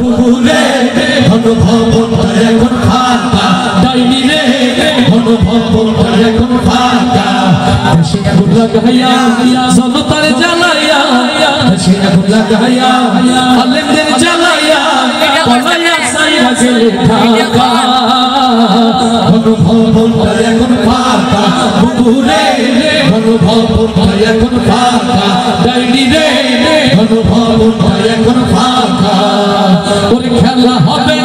বুবুরে ঘনভবনটা এখন ফাঁকা ডাইনি রে ঘনভবনটা এখন ফাঁকা দেশে আগুন লাগাইয়া জনতার জ্বালাইয়া দেশে আগুন লাগাইয়া আলেমদের জ্বালাইয়া পলাইয়া সাইরা গেলে ঢাকা ঘনভবনটা এখন ফাঁকা বুবুরে ঘনভবনটা এখন ফাঁকা ডাইনি রে ঘনভবনটা এখন ফাঁকা ওরে খেলা হবে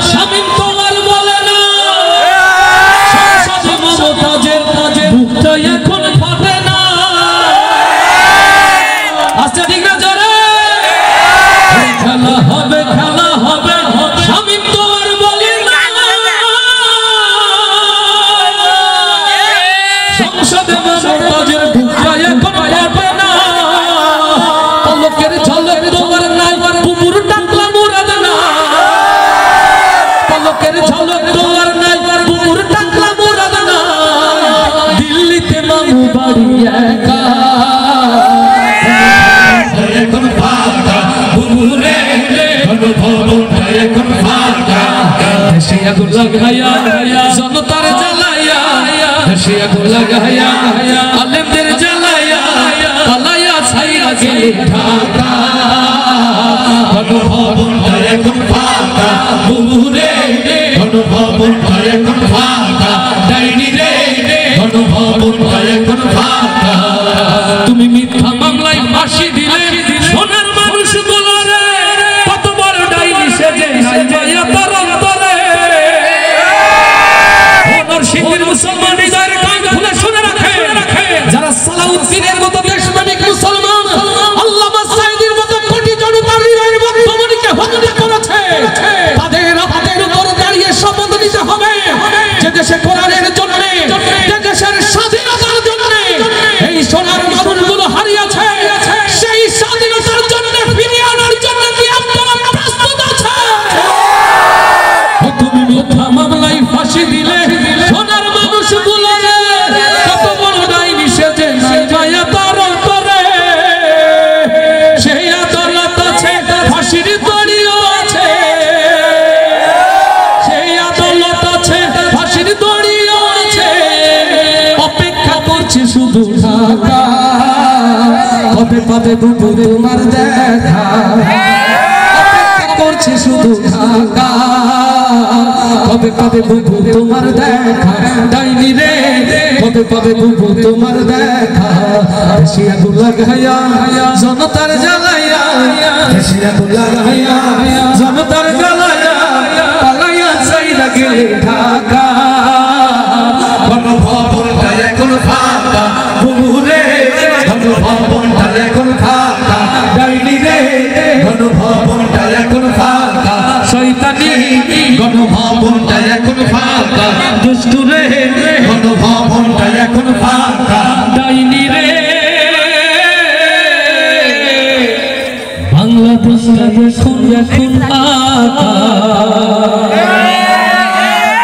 শামীম তোমার বলে না সংসদে মমতাজের বুকটা এখন ফাটে না আস্তে ঠিক না জোরে খেলা হবে শামীম তোমার বলে না সংসদে মমতাজের বুকটা এখন ফাটে না পলকের ঝলক তোমার নাই বুবুর টাকলা মুরাদ না পলকের ঝলক তোমার নাই বুবুর টাকলা মুরাদ না দিল্লিতে মামু বাড়ি একা এখন ফাঁকা বুবুরে ঘনভবনটা এখন ফাঁকা দেশে আগুন লাগাইয়া জনতার জ্বালাইয়া দেশে আগুন লাগাইয়া আলেমদের জ্বালাইয়া পালাইয়া ছাইরা গেলে ঢাকা ঘনভবনটা এখন ফাঁকা বুবুরে ঘনভবনটা এখন ফাঁকা ডাইনি রে ঘনভবনটা এখন ফাঁকা তুমি মিথ্যা মামলায় ফাঁসি দিলে সোনার মানুষ গুলোরে কত বড় ডাইনি সেজে সাজাইয়া তার অন্তরে ওনার শিখির মুসলমান হৃদয়ের কান খুলে শুনে রাখে যারা সালাউদ্দিনের মতো দেশপ্রেমিক মুসলমান আল্লামা সাঈদীর মতো কোটি জনতার হৃদয়ের বর্তমানকে হত্যা করেছে তাদের হাতের উপর দাঁড়িয়ে শপথ নিতে হবে যে দেশে কোরআনের জন্য যে দেশের স্বাধীনতার জন্য এই সোনার মানুষগুলো হারিয়েছে সেই স্বাধীনতার জন্য ফিরিয়ে আনার জন্য কি আপনারা প্রস্তুত আছেন তুমি মিথ্যা মামলায় ফাঁসি দিলে সোনার মানুষগুলো কত বড় ডাইনি সেজে সাজাইয়া তার অন্তরে সেই আদালত আছে ফাঁসির দড়িও আছে সেই আদালত আছে ফাঁসির দড়িও আছে অপেক্ষা করছে শুধু ঢাকা কবে পাবে বুবু তোমার দেখা অপেক্ষা করছে শুধু ঢাকা কবে পাবে বুবু তোমার দেখা ডাইনি রে কবে পাবে বুবু তোমার দেখা দেশে আগুন লাগাইয়া জনতার জ্বালাইয়া দেশে আগুন লাগাইয়া জনতার জ্বালাইয়া পালাইয়া ছাইরা গেলে ঢাকা ঘনভবনটা এখন ফাঁকা বুবুরে ঘনভবনটা এখন ফাঁকা ডাইনি রে ঘনভবনটা এখন ফাঁকা শয়তানি ঘনভবনটা এখন ফাঁকা দুষ্টু রে ঘনভবনটা এখন ফাঁকা ডাইনি রে বাংলাদেশটা এখন